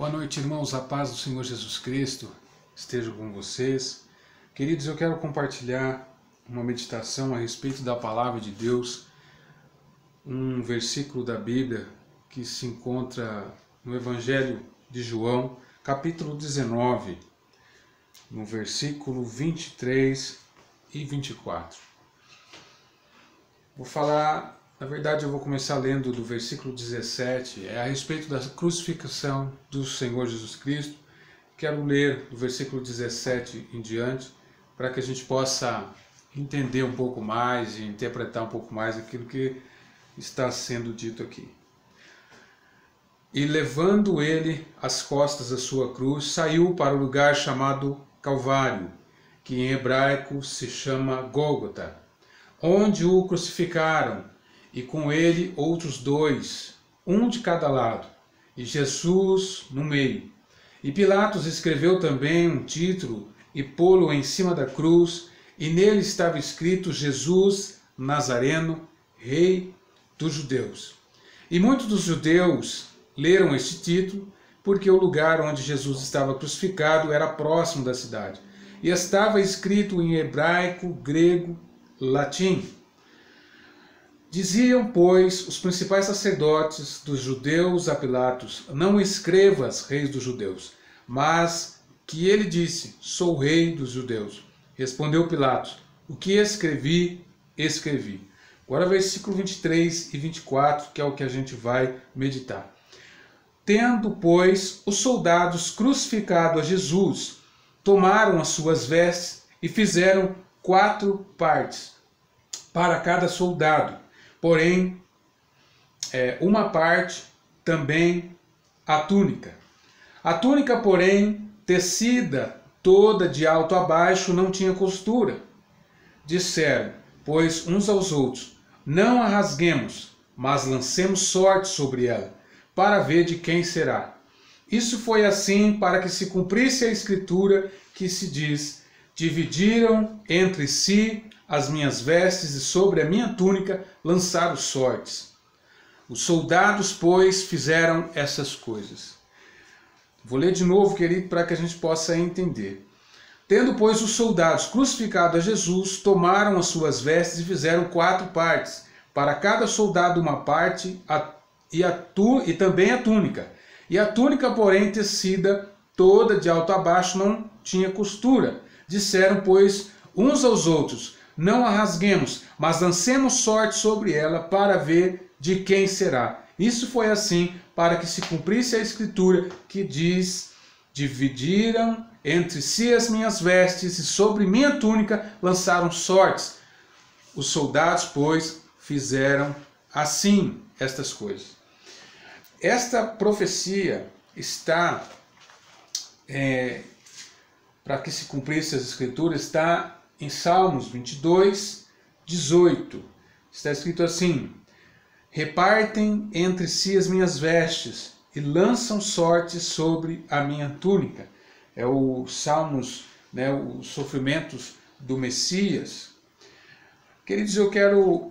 Boa noite, irmãos. A paz do Senhor Jesus Cristo esteja com vocês. Queridos, eu quero compartilhar uma meditação a respeito da palavra de Deus, um versículo da Bíblia que se encontra no Evangelho de João, capítulo 19, no versículo 23 e 24. Na verdade eu vou começar lendo do versículo 17, é a respeito da crucificação do Senhor Jesus Cristo. Quero ler do versículo 17 em diante, para que a gente possa entender um pouco mais e interpretar um pouco mais aquilo que está sendo dito aqui. E levando ele às costas da sua cruz, saiu para o lugar chamado Calvário, que em hebraico se chama Gólgota, onde o crucificaram, e com ele outros dois, um de cada lado, e Jesus no meio. E Pilatos escreveu também um título e pô-lo em cima da cruz, e nele estava escrito: Jesus Nazareno, Rei dos Judeus. E muitos dos judeus leram este título, porque o lugar onde Jesus estava crucificado era próximo da cidade, e estava escrito em hebraico, grego, latim. Diziam, pois, os principais sacerdotes dos judeus a Pilatos: não escrevas Reis dos Judeus, mas que ele disse: sou Rei dos Judeus. Respondeu Pilatos: o que escrevi, escrevi. Agora versículo 23 e 24, que é o que a gente vai meditar. Tendo, pois, os soldados crucificado a Jesus, tomaram as suas vestes e fizeram 4 partes para cada soldado, porém, uma parte também a túnica. A túnica, porém, tecida toda de alto a baixo, não tinha costura. Disseram, pois, uns aos outros: não a rasguemos, mas lancemos sorte sobre ela, para ver de quem será. Isso foi assim para que se cumprisse a escritura que se diz: dividiram entre si as minhas vestes, e sobre a minha túnica lançaram sortes. Os soldados, pois, fizeram essas coisas. Vou ler de novo, querido, para que a gente possa entender. Tendo, pois, os soldados crucificado a Jesus, tomaram as suas vestes e fizeram 4 partes, para cada soldado uma parte, e também a túnica. E a túnica, porém, tecida toda de alto a baixo, não tinha costura. Disseram, pois, uns aos outros: não a rasguemos, mas lancemos sorte sobre ela, para ver de quem será. Isso foi assim para que se cumprisse a escritura que diz: dividiram entre si as minhas vestes, e sobre minha túnica lançaram sortes. Os soldados, pois, fizeram assim estas coisas. Esta profecia está, para que se cumprisse as escrituras, está em Salmos 22, 18. Está escrito assim: repartem entre si as minhas vestes e lançam sorte sobre a minha túnica. É o Salmos, os sofrimentos do Messias. Queridos, eu quero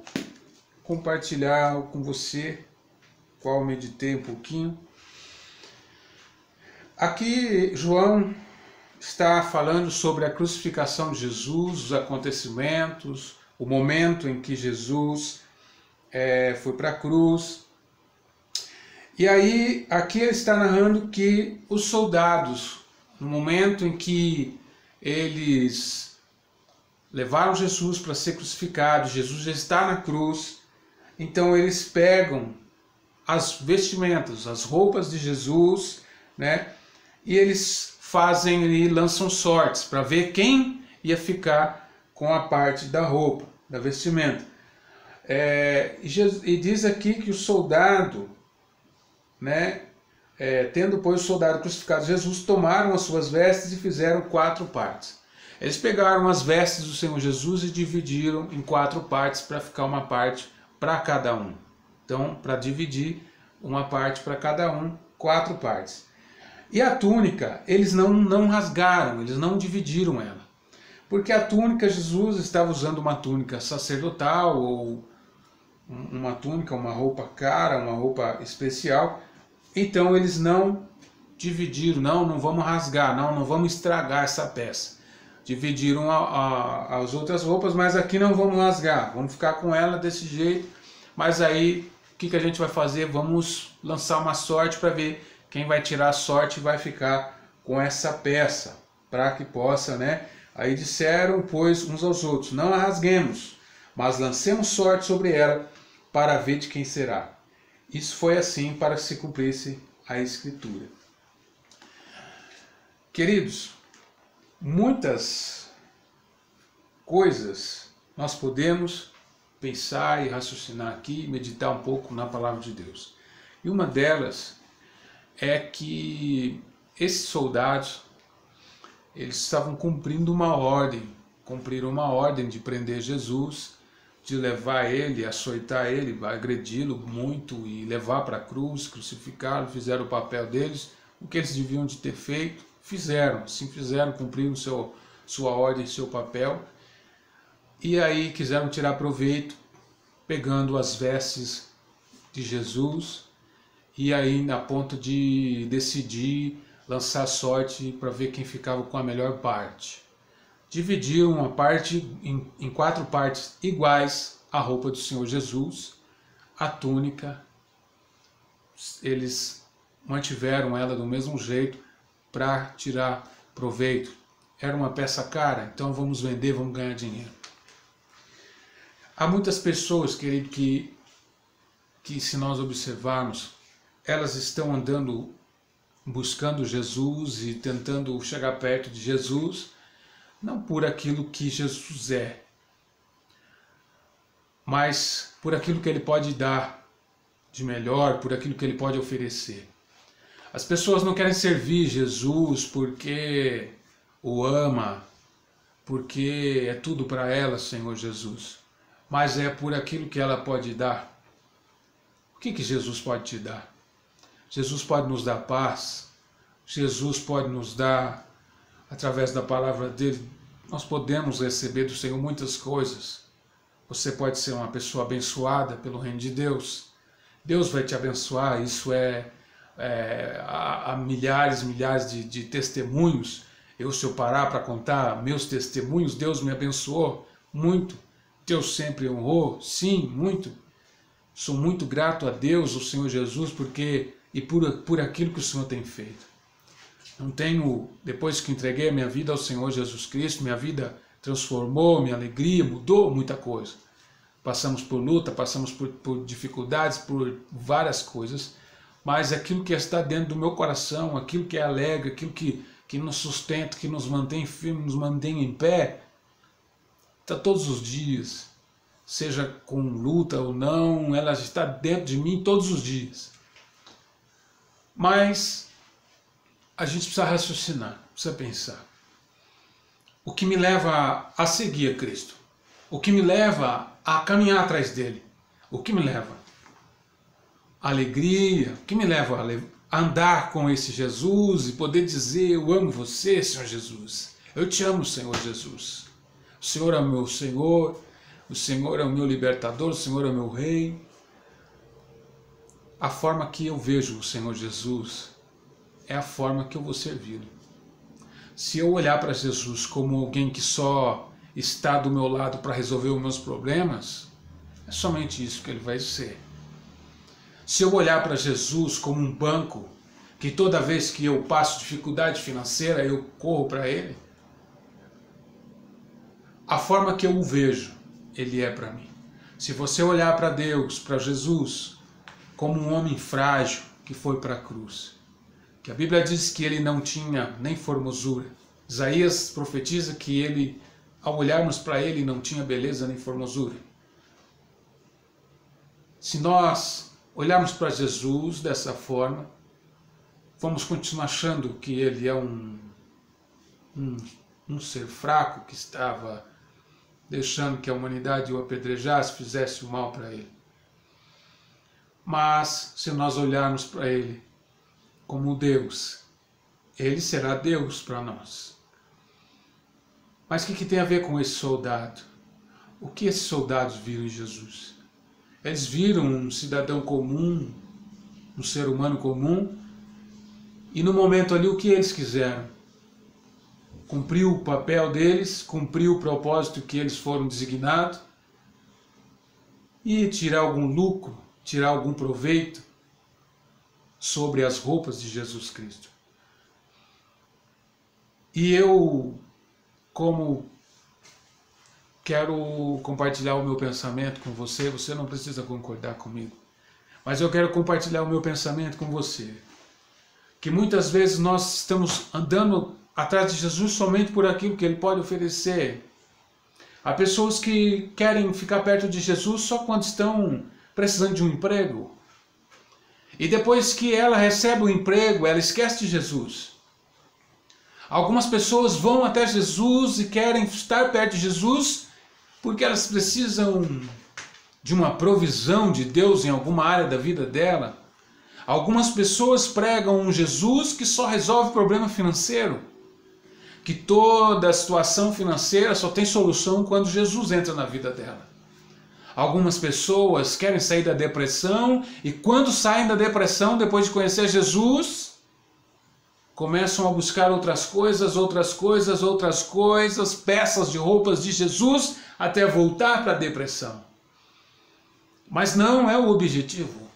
compartilhar com você, qual meditei um pouquinho. Aqui João está falando sobre a crucificação de Jesus, os acontecimentos, o momento em que Jesus foi para a cruz. E aí, aqui ele está narrando que os soldados, no momento em que eles levaram Jesus para ser crucificado, Jesus já está na cruz, então eles pegam as vestimentas, as roupas de Jesus, e eles fazem e lançam sortes para ver quem ia ficar com a parte da roupa, da vestimenta. E diz aqui que o soldado, tendo pois o soldado crucificado Jesus, tomaram as suas vestes e fizeram 4 partes. Eles pegaram as vestes do Senhor Jesus e dividiram em 4 partes, para ficar uma parte para cada um. Então, para dividir uma parte para cada um, 4 partes. E a túnica, eles não rasgaram, eles não dividiram ela. Porque a túnica, Jesus estava usando uma túnica sacerdotal, ou uma túnica, uma roupa cara, uma roupa especial. Então eles não dividiram, não vamos rasgar, não vamos estragar essa peça. Dividiram as outras roupas, mas aqui não vamos rasgar, vamos ficar com ela desse jeito. Mas aí, o que a gente vai fazer? Vamos lançar uma sorte para ver quem vai tirar a sorte e vai ficar com essa peça, para que possa, né? Aí disseram, pois, uns aos outros, não a rasguemos, mas lancemos sorte sobre ela, para ver de quem será. Isso foi assim para que se cumprisse a Escritura. Queridos, muitas coisas nós podemos pensar e raciocinar aqui, meditar um pouco na palavra de Deus. E uma delas é que esses soldados, eles estavam cumpriram uma ordem de prender Jesus, de levar ele, açoitar ele, agredi-lo muito e levar para a cruz, crucificá-lo, fizeram o papel deles, o que eles deviam de ter feito, fizeram, cumpriram sua ordem, seu papel, e aí quiseram tirar proveito, pegando as vestes de Jesus, e aí a ponto de decidir lançar sorte para ver quem ficava com a melhor parte. Dividiram a parte em 4 partes iguais, a roupa do Senhor Jesus, a túnica, eles mantiveram ela do mesmo jeito para tirar proveito. Era uma peça cara, então vamos vender, vamos ganhar dinheiro. Há muitas pessoas, querido, que se nós observarmos, elas estão andando, buscando Jesus e tentando chegar perto de Jesus, não por aquilo que Jesus é, mas por aquilo que Ele pode dar de melhor, por aquilo que Ele pode oferecer. As pessoas não querem servir Jesus porque o ama, porque é tudo para ela, Senhor Jesus, mas é por aquilo que ela pode dar. O que Jesus pode te dar? Jesus pode nos dar paz, Jesus pode nos dar, através da palavra dele, nós podemos receber do Senhor muitas coisas. Você pode ser uma pessoa abençoada pelo reino de Deus. Deus vai te abençoar, isso há milhares de testemunhos. Se eu parar para contar meus testemunhos, Deus me abençoou muito. Deus sempre honrou, sim, muito. Sou muito grato a Deus, ao Senhor Jesus, por aquilo que o Senhor tem feito. Depois que entreguei a minha vida ao Senhor Jesus Cristo, minha vida transformou, minha alegria mudou muita coisa. Passamos por luta, passamos por dificuldades, por várias coisas, mas aquilo que está dentro do meu coração, aquilo que é alegre, aquilo que nos sustenta, que nos mantém firme, nos mantém em pé, está todos os dias, seja com luta ou não, ela está dentro de mim todos os dias. Mas a gente precisa raciocinar, precisa pensar. O que me leva a seguir a Cristo? O que me leva a caminhar atrás dele? O que me leva? A alegria? O que me leva a andar com esse Jesus e poder dizer: eu amo você, Senhor Jesus. Eu te amo, Senhor Jesus. O Senhor é o meu Senhor, o Senhor é o meu libertador, o Senhor é o meu Rei. A forma que eu vejo o Senhor Jesus é a forma que eu vou servi-lo. Se eu olhar para Jesus como alguém que só está do meu lado para resolver os meus problemas, é somente isso que ele vai ser. Se eu olhar para Jesus como um banco, que toda vez que eu passo dificuldade financeira eu corro para ele, a forma que eu o vejo, ele é para mim. Se você olhar para Deus, para Jesus, como um homem frágil que foi para a cruz, que a Bíblia diz que ele não tinha nem formosura. Isaías profetiza que ele, ao olharmos para ele, não tinha beleza nem formosura. Se nós olharmos para Jesus dessa forma, vamos continuar achando que ele é um ser fraco que estava deixando que a humanidade o apedrejasse, fizesse o mal para ele. Mas se nós olharmos para ele como Deus, ele será Deus para nós. Mas o que tem a ver com esse soldado? O que esses soldados viram em Jesus? Eles viram um cidadão comum, um ser humano comum, E no momento ali, o que eles quiseram? Cumpriu o papel deles, cumpriu o propósito que eles foram designados e tirar algum lucro, tirar algum proveito sobre as roupas de Jesus Cristo. E eu, como quero compartilhar o meu pensamento com você, você não precisa concordar comigo, mas eu quero compartilhar o meu pensamento com você, que muitas vezes nós estamos andando atrás de Jesus somente por aquilo que Ele pode oferecer. Há pessoas que querem ficar perto de Jesus só quando estão precisando de um emprego. E depois que ela recebe o emprego, ela esquece de Jesus. Algumas pessoas vão até Jesus e querem estar perto de Jesus porque elas precisam de uma provisão de Deus em alguma área da vida dela. Algumas pessoas pregam um Jesus que só resolve problema financeiro, que toda situação financeira só tem solução quando Jesus entra na vida dela. Algumas pessoas querem sair da depressão e quando saem da depressão, depois de conhecer Jesus, começam a buscar outras coisas, peças de roupas de Jesus, até voltar para a depressão. Mas não é o objetivo.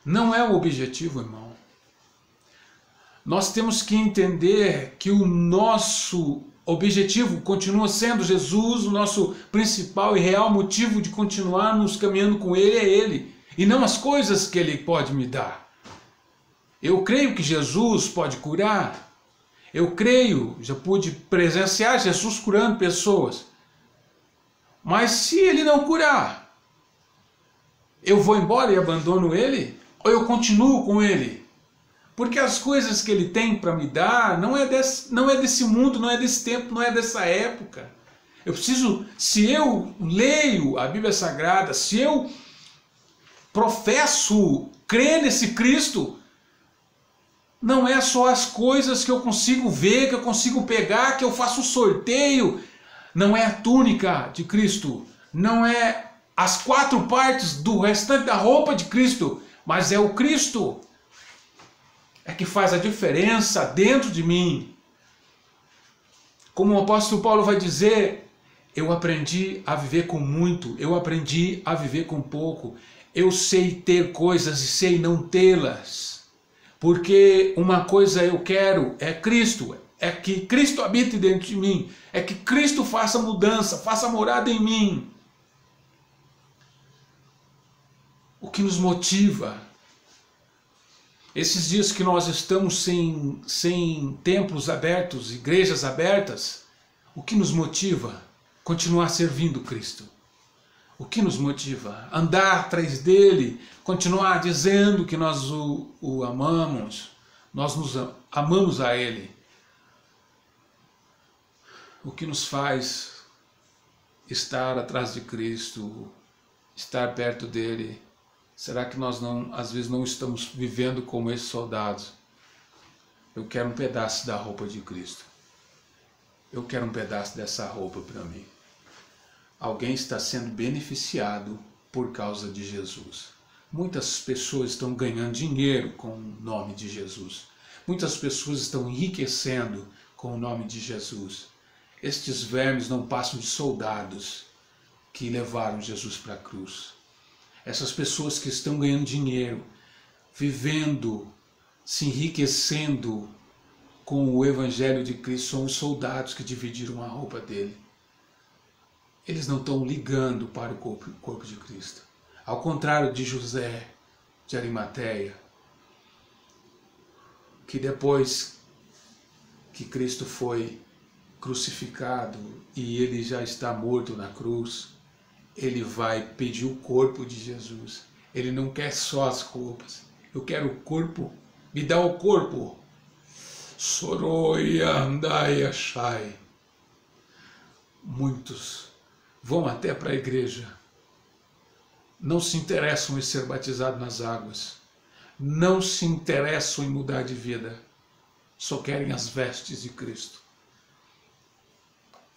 Não é o objetivo, irmão. Nós temos que entender que o nosso objetivo continua sendo Jesus, o nosso principal e real motivo de continuarmos caminhando com Ele é Ele, e não as coisas que Ele pode me dar. Eu creio que Jesus pode curar, eu creio, já pude presenciar Jesus curando pessoas, mas se Ele não curar, eu vou embora e abandono Ele? Ou eu continuo com Ele? Porque as coisas que Ele tem para me dar não é desse mundo, não é desse tempo, não é dessa época. Eu preciso, se eu leio a Bíblia Sagrada, se eu professo crer nesse Cristo, não é só as coisas que eu consigo ver, que eu consigo pegar, que eu faço sorteio. Não é a túnica de Cristo, não é as 4 partes do restante da roupa de Cristo, mas é o Cristo. É que faz a diferença dentro de mim. Como o apóstolo Paulo vai dizer, eu aprendi a viver com muito, eu aprendi a viver com pouco. Eu sei ter coisas e sei não tê-las. Porque uma coisa eu quero é Cristo, é que Cristo habite dentro de mim, é que Cristo faça mudança, faça morada em mim. O que nos motiva? Esses dias que nós estamos sem templos abertos, igrejas abertas, o que nos motiva? Continuar servindo Cristo. O que nos motiva? Andar atrás dele, continuar dizendo que nós o amamos, nós nos amamos a Ele. O que nos faz estar atrás de Cristo, estar perto dele? Será que nós às vezes não estamos vivendo como esses soldados? Eu quero um pedaço da roupa de Cristo. Eu quero um pedaço dessa roupa para mim. Alguém está sendo beneficiado por causa de Jesus. Muitas pessoas estão ganhando dinheiro com o nome de Jesus. Muitas pessoas estão enriquecendo com o nome de Jesus. Estes vermes não passam de soldados que levaram Jesus para a cruz. Essas pessoas que estão ganhando dinheiro, vivendo, se enriquecendo com o Evangelho de Cristo, são os soldados que dividiram a roupa dele. Eles não estão ligando para o corpo de Cristo. Ao contrário de José de Arimateia, que depois que Cristo foi crucificado e ele já está morto na cruz, ele vai pedir o corpo de Jesus. Ele não quer só as roupas. Eu quero o corpo. Me dá o corpo. Soroi andai achai. Muitos vão até para a igreja. Não se interessam em ser batizados nas águas. Não se interessam em mudar de vida. Só querem as vestes de Cristo.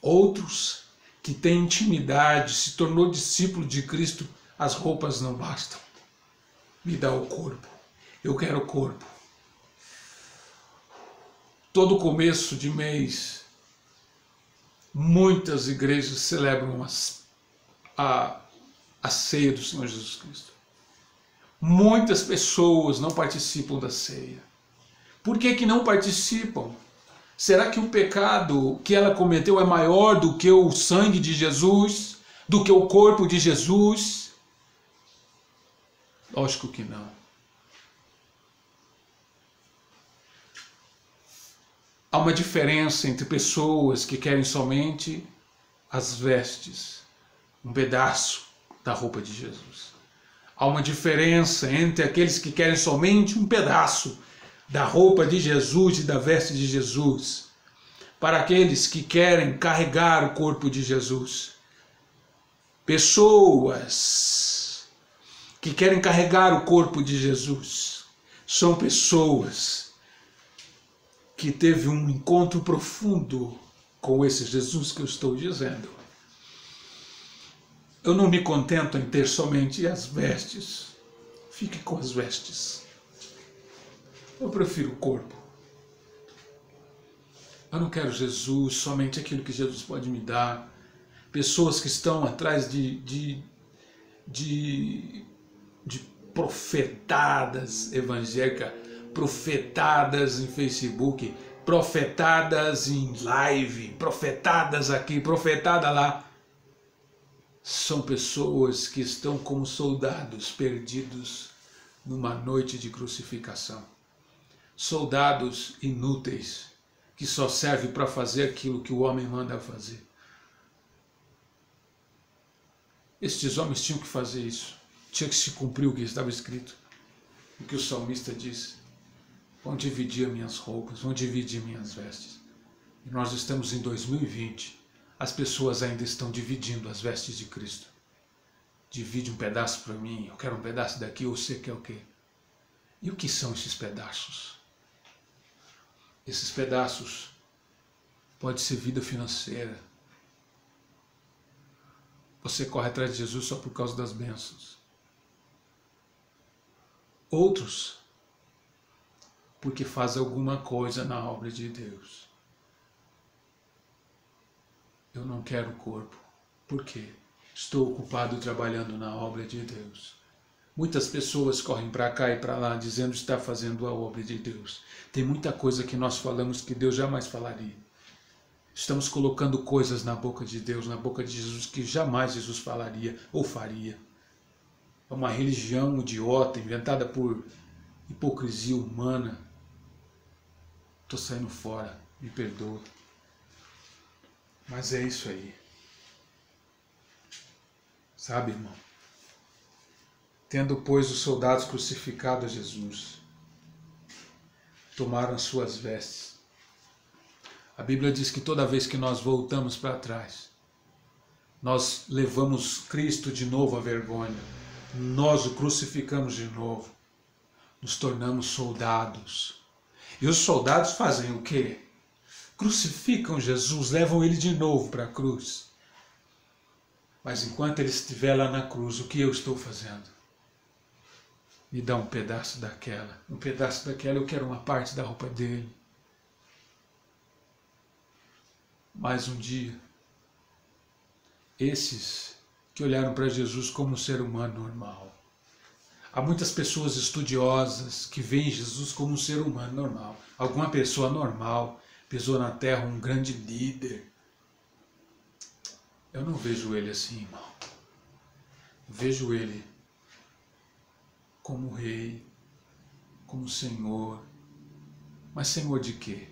Outros que tem intimidade, se tornou discípulo de Cristo, as roupas não bastam. Me dá o corpo. Eu quero corpo. Todo começo de mês, muitas igrejas celebram a ceia do Senhor Jesus Cristo. Muitas pessoas não participam da ceia. Por que que não participam? Será que o pecado que ela cometeu é maior do que o sangue de Jesus? Do que o corpo de Jesus? Lógico que não. Há uma diferença entre pessoas que querem somente as vestes, um pedaço da roupa de Jesus. Há uma diferença entre aqueles que querem somente um pedaço da roupa de Jesus e da veste de Jesus, para aqueles que querem carregar o corpo de Jesus. Pessoas que querem carregar o corpo de Jesus são pessoas que teve um encontro profundo com esse Jesus que eu estou dizendo. Eu não me contento em ter somente as vestes. Fique com as vestes. Eu prefiro o corpo. Eu não quero Jesus, somente aquilo que Jesus pode me dar. Pessoas que estão atrás de profetadas evangélicas, profetadas em Facebook, profetadas em live, profetadas aqui, profetada lá. São pessoas que estão como soldados perdidos numa noite de crucificação. Soldados inúteis, que só servem para fazer aquilo que o homem manda fazer. Estes homens tinham que fazer isso. Tinha que se cumprir o que estava escrito. O que o salmista disse. Vão dividir minhas roupas, vão dividir minhas vestes. E nós estamos em 2020. As pessoas ainda estão dividindo as vestes de Cristo. Divide um pedaço para mim, eu quero um pedaço daqui, você quer o quê? E o que são esses pedaços? Esses pedaços pode ser vida financeira. Você corre atrás de Jesus só por causa das bênçãos. Outros, porque faz alguma coisa na obra de Deus. Eu não quero corpo. Por quê? Estou ocupado trabalhando na obra de Deus. Muitas pessoas correm para cá e para lá dizendo estar fazendo a obra de Deus. Tem muita coisa que nós falamos que Deus jamais falaria. Estamos colocando coisas na boca de Deus, na boca de Jesus, que jamais Jesus falaria ou faria. É uma religião idiota, inventada por hipocrisia humana. Estou saindo fora, me perdoa. Mas é isso aí. Sabe, irmão? Tendo, pois, os soldados crucificado a Jesus, tomaram as suas vestes. A Bíblia diz que toda vez que nós voltamos para trás, nós levamos Cristo de novo à vergonha. Nós o crucificamos de novo. Nos tornamos soldados. E os soldados fazem o quê? Crucificam Jesus, levam ele de novo para a cruz. Mas enquanto ele estiver lá na cruz, o que eu estou fazendo? Me dá um pedaço daquela. Um pedaço daquela, eu quero uma parte da roupa dele. Mais um dia, esses que olharam para Jesus como um ser humano normal. Há muitas pessoas estudiosas que veem Jesus como um ser humano normal. Alguma pessoa normal pisou na terra, um grande líder. Eu não vejo ele assim, irmão. Eu vejo ele como rei, como Senhor. Mas Senhor de quê?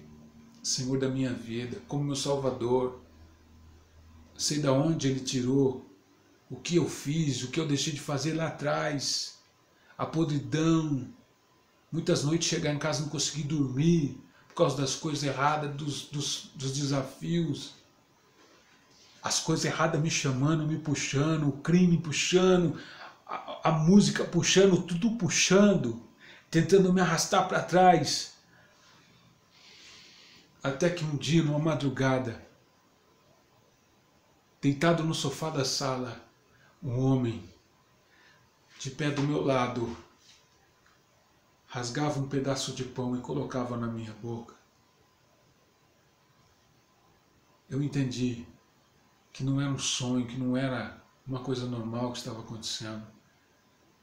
Senhor da minha vida, como meu Salvador. Sei de onde Ele tirou, o que eu fiz, o que eu deixei de fazer lá atrás. A podridão. Muitas noites chegar em casa e não conseguir dormir por causa das coisas erradas, dos desafios. As coisas erradas me chamando, me puxando, o crime puxando, a música puxando, tudo puxando, tentando me arrastar para trás. Até que um dia, numa madrugada, deitado no sofá da sala, um homem, de pé do meu lado, rasgava um pedaço de pão e colocava na minha boca, eu entendi que não era um sonho, que não era uma coisa normal que estava acontecendo,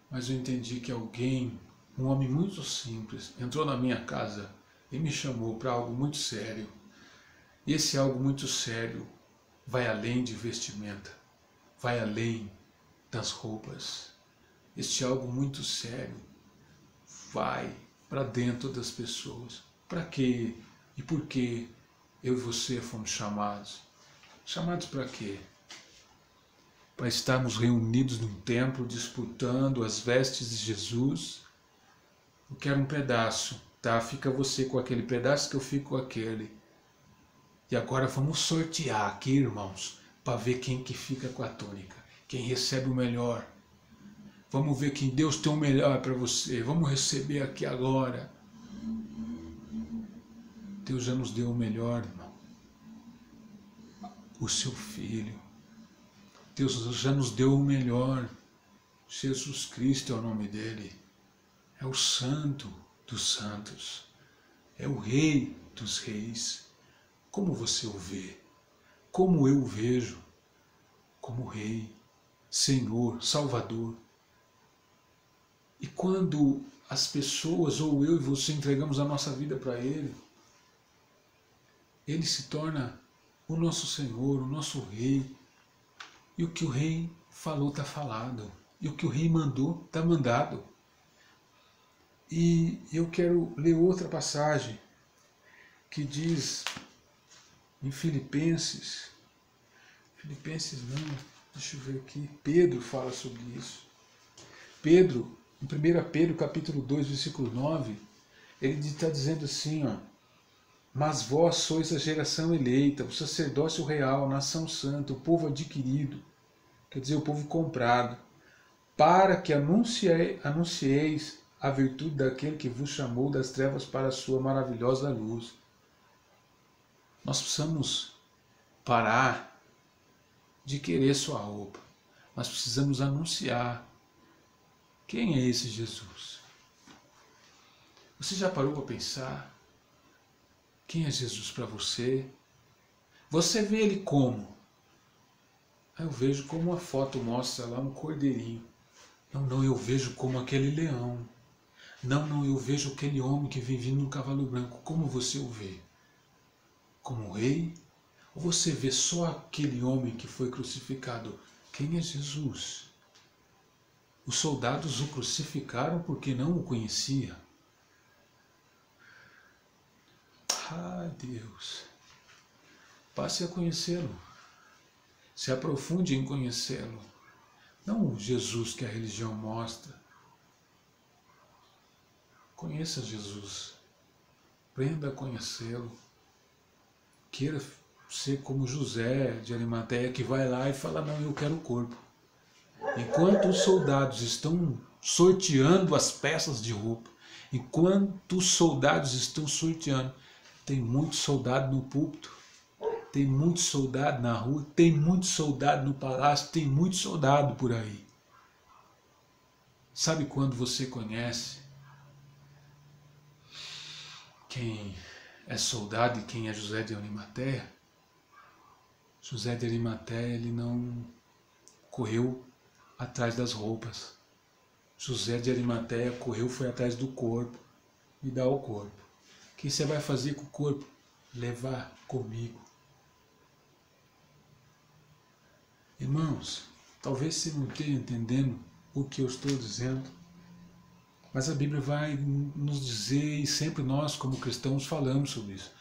mas eu entendi que alguém, um homem muito simples, entrou na minha casa e me chamou para algo muito sério. E esse algo muito sério vai além de vestimenta, vai além das roupas. Este algo muito sério vai para dentro das pessoas. Para quê e por que eu e você fomos chamados? Chamados para quê? Para estarmos reunidos num templo disputando as vestes de Jesus. Eu quero um pedaço, tá? Fica você com aquele pedaço que eu fico com aquele. E agora vamos sortear aqui, irmãos, para ver quem que fica com a túnica, quem recebe o melhor. Vamos ver quem Deus tem o melhor para você. Vamos receber aqui agora. Deus já nos deu o melhor, irmão. O seu filho. Deus já nos deu o melhor. Jesus Cristo é o nome dele. É o Santo dos Santos. É o Rei dos Reis. Como você o vê? Como eu o vejo? Como Rei, Senhor, Salvador. E quando as pessoas, ou eu e você, entregamos a nossa vida para Ele, Ele se torna o nosso Senhor, o nosso Rei. E o que o Rei falou está falado. E o que o Rei mandou está mandado. E eu quero ler outra passagem que diz em Filipenses não, deixa eu ver aqui, Pedro fala sobre isso. Pedro, em 1 Pedro capítulo 2, versículo 9, ele está dizendo assim, ó, mas vós sois a geração eleita, o sacerdócio real, a nação santa, o povo adquirido, quer dizer, o povo comprado, para que anuncieis a virtude daquele que vos chamou das trevas para a sua maravilhosa luz. Nós precisamos parar de querer sua roupa. Nós precisamos anunciar quem é esse Jesus. Você já parou para pensar quem é Jesus para você? Você vê ele como? Eu vejo como a foto mostra lá um cordeirinho. Não, eu vejo como aquele leão. Não, eu vejo aquele homem que vem vindo num cavalo branco. Como você o vê? Como rei? Ou você vê só aquele homem que foi crucificado? Quem é Jesus? Os soldados o crucificaram porque não o conheciam. Ah, Deus! Passe a conhecê-lo. Se aprofunde em conhecê-lo. Não o Jesus que a religião mostra. Conheça Jesus. Aprenda a conhecê-lo. Queira ser como José de Arimateia, que vai lá e fala, não, eu quero o corpo. Enquanto os soldados estão sorteando as peças de roupa, enquanto os soldados estão sorteando, tem muito soldado no púlpito, tem muito soldado na rua, tem muito soldado no palácio, tem muito soldado por aí. Sabe quando você conhece quem é soldado e quem é José de Arimateia? José de Arimateia, ele não correu atrás das roupas. José de Arimateia foi atrás do corpo. Me dá o corpo. O que você vai fazer com o corpo? Levar comigo. Irmãos, talvez você não esteja entendendo o que eu estou dizendo, mas a Bíblia vai nos dizer, e sempre nós como cristãos falamos sobre isso.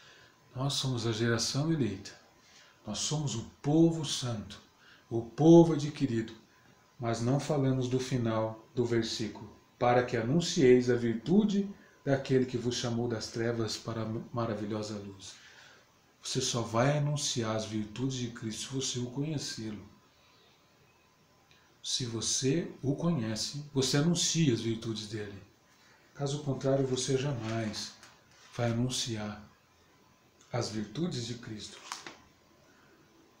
Nós somos a geração eleita. Nós somos o povo santo, o povo adquirido. Mas não falamos do final do versículo. Para que anuncieis a virtude daquele que vos chamou das trevas para a maravilhosa luz. Você só vai anunciar as virtudes de Cristo se você o conhecê-lo. Se você o conhece, você anuncia as virtudes dele. Caso contrário, você jamais vai anunciar as virtudes de Cristo.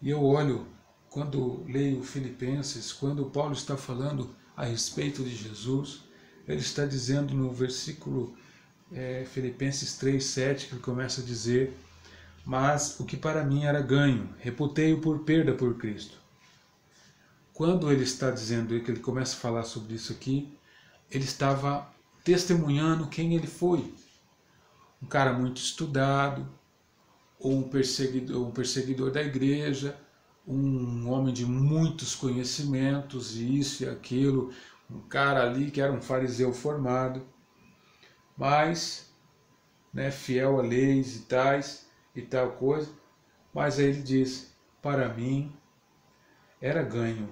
E eu olho, quando leio Filipenses, quando Paulo está falando a respeito de Jesus, Ele está dizendo no versículo Filipenses 3:7, que ele começa a dizer: mas o que para mim era ganho, reputei-o por perda por Cristo. Quando ele está dizendo que ele começa a falar sobre isso aqui, ele estava testemunhando quem ele foi. Um cara muito estudado, ou um perseguidor da igreja, um homem de muitos conhecimentos, e isso e aquilo, um cara ali que era um fariseu formado, mas fiel a leis e tal coisa. Mas aí ele diz: para mim era ganho,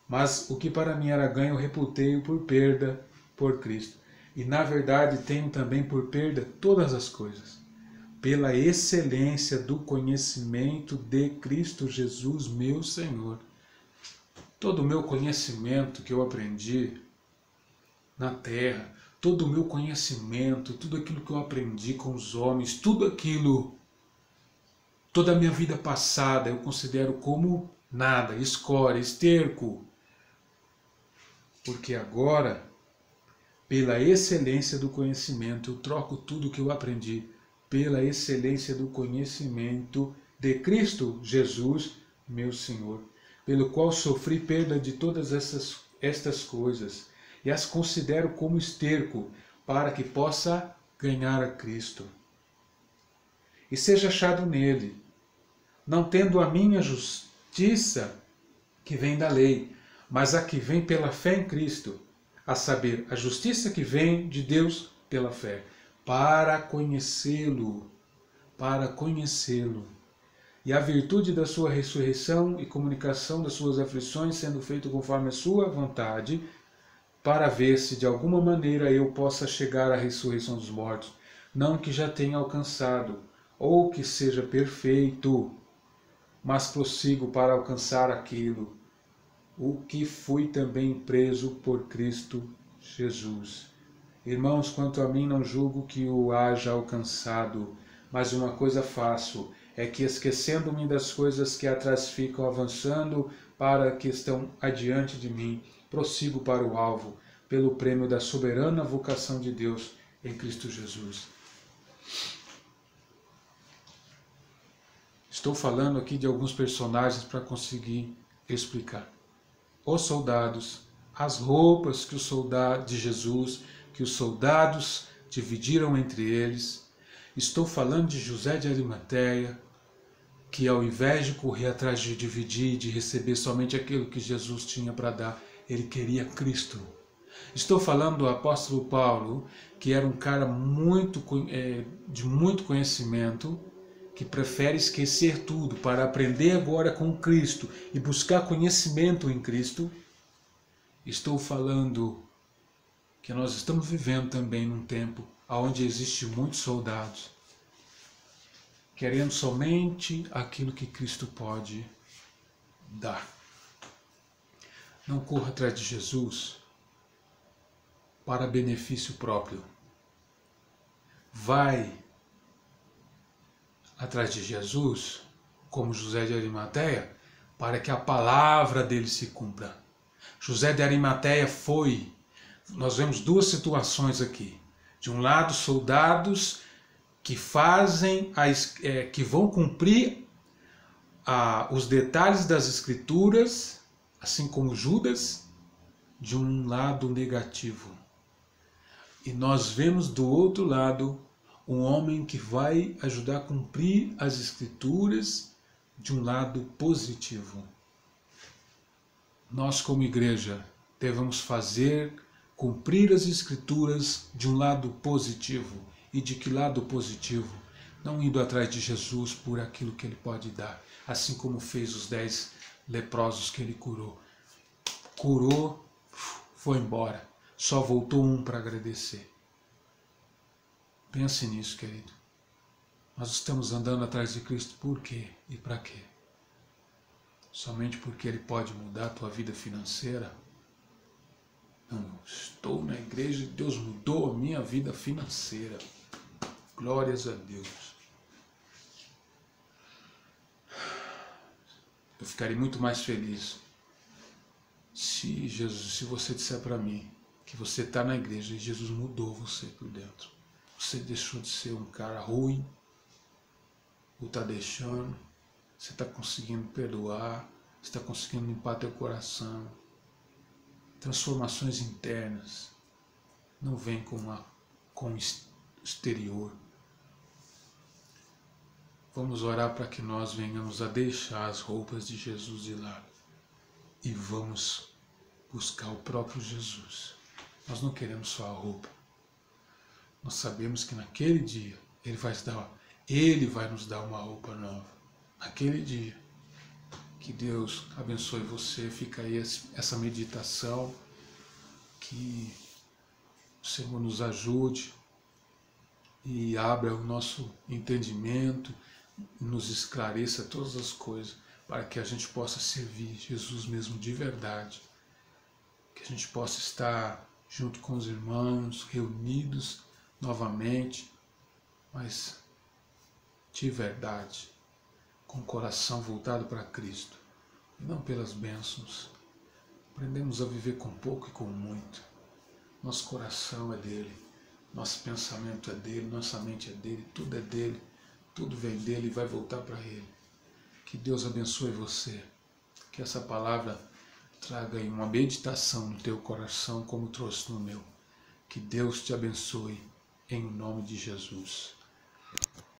mas o que para mim era ganho eu reputei por perda por Cristo. E na verdade tenho também por perda todas as coisas, pela excelência do conhecimento de Cristo Jesus, meu Senhor. Todo o meu conhecimento que eu aprendi na terra, todo o meu conhecimento, tudo aquilo que eu aprendi com os homens, tudo aquilo, toda a minha vida passada eu considero como nada, escória, esterco. Porque agora, pela excelência do conhecimento, eu troco tudo que eu aprendi pela excelência do conhecimento de Cristo Jesus, meu Senhor, pelo qual sofri perda de todas estas coisas e as considero como esterco para que possa ganhar a Cristo e seja achado nele, não tendo a minha justiça que vem da lei, mas a que vem pela fé em Cristo, a saber, a justiça que vem de Deus pela fé, para conhecê-lo, e a virtude da sua ressurreição e comunicação das suas aflições, sendo feito conforme a sua vontade, para ver se de alguma maneira eu possa chegar à ressurreição dos mortos, não que já tenha alcançado, ou que seja perfeito, mas prossigo para alcançar aquilo, o que fui também preso por Cristo Jesus. Irmãos, quanto a mim, não julgo que o haja alcançado, mas uma coisa faço, é que esquecendo-me das coisas que atrás ficam, avançando para que estão adiante de mim, prossigo para o alvo, pelo prêmio da soberana vocação de Deus em Cristo Jesus. Estou falando aqui de alguns personagens para conseguir explicar. Os soldados, as roupas que de Jesus, que os soldados dividiram entre eles. Estou falando de José de Arimateia, que ao invés de correr atrás de dividir, de receber somente aquilo que Jesus tinha para dar, ele queria Cristo. Estou falando do apóstolo Paulo, que era um cara de muito conhecimento, que prefere esquecer tudo para aprender agora com Cristo e buscar conhecimento em Cristo. Estou falando que nós estamos vivendo também num tempo onde existem muitos soldados querendo somente aquilo que Cristo pode dar. Não corra atrás de Jesus para benefício próprio. Vai atrás de Jesus, como José de Arimateia, para que a palavra dele se cumpra. José de Arimateia nós vemos duas situações aqui. De um lado, soldados que que vão cumprir os detalhes das Escrituras, assim como Judas, de um lado negativo. E nós vemos do outro lado um homem que vai ajudar a cumprir as Escrituras de um lado positivo. Nós, como igreja, devemos cumprir as Escrituras de um lado positivo. E de que lado positivo? Não indo atrás de Jesus por aquilo que ele pode dar, assim como fez os 10 leprosos que ele curou. Curou, foi embora. Só voltou um para agradecer. Pense nisso, querido. Nós estamos andando atrás de Cristo por quê e para quê? Somente porque Ele pode mudar a tua vida financeira? Não, estou na igreja e Deus mudou a minha vida financeira. Glórias a Deus. Eu ficaria muito mais feliz se você disser para mim que você está na igreja e Jesus mudou você por dentro. Você deixou de ser um cara ruim, ou está deixando, você está conseguindo perdoar, você está conseguindo limpar teu coração. Transformações internas não vêm com o exterior. Vamos orar para que nós venhamos a deixar as roupas de Jesus de lado e vamos buscar o próprio Jesus. Nós não queremos só a roupa. Nós sabemos que naquele dia Ele vai nos dar uma roupa nova. Naquele dia. Que Deus abençoe você. Fica aí essa meditação. Que o Senhor nos ajude e abra o nosso entendimento, nos esclareça todas as coisas, para que a gente possa servir Jesus mesmo de verdade. Que a gente possa estar junto com os irmãos, reunidos novamente, mas de verdade, com o coração voltado para Cristo, e não pelas bênçãos. Aprendemos a viver com pouco e com muito. Nosso coração é dele, nosso pensamento é dele, nossa mente é dele, tudo vem dele e vai voltar para ele. Que Deus abençoe você, que essa palavra traga aí uma meditação no teu coração como trouxe no meu. Que Deus te abençoe em nome de Jesus.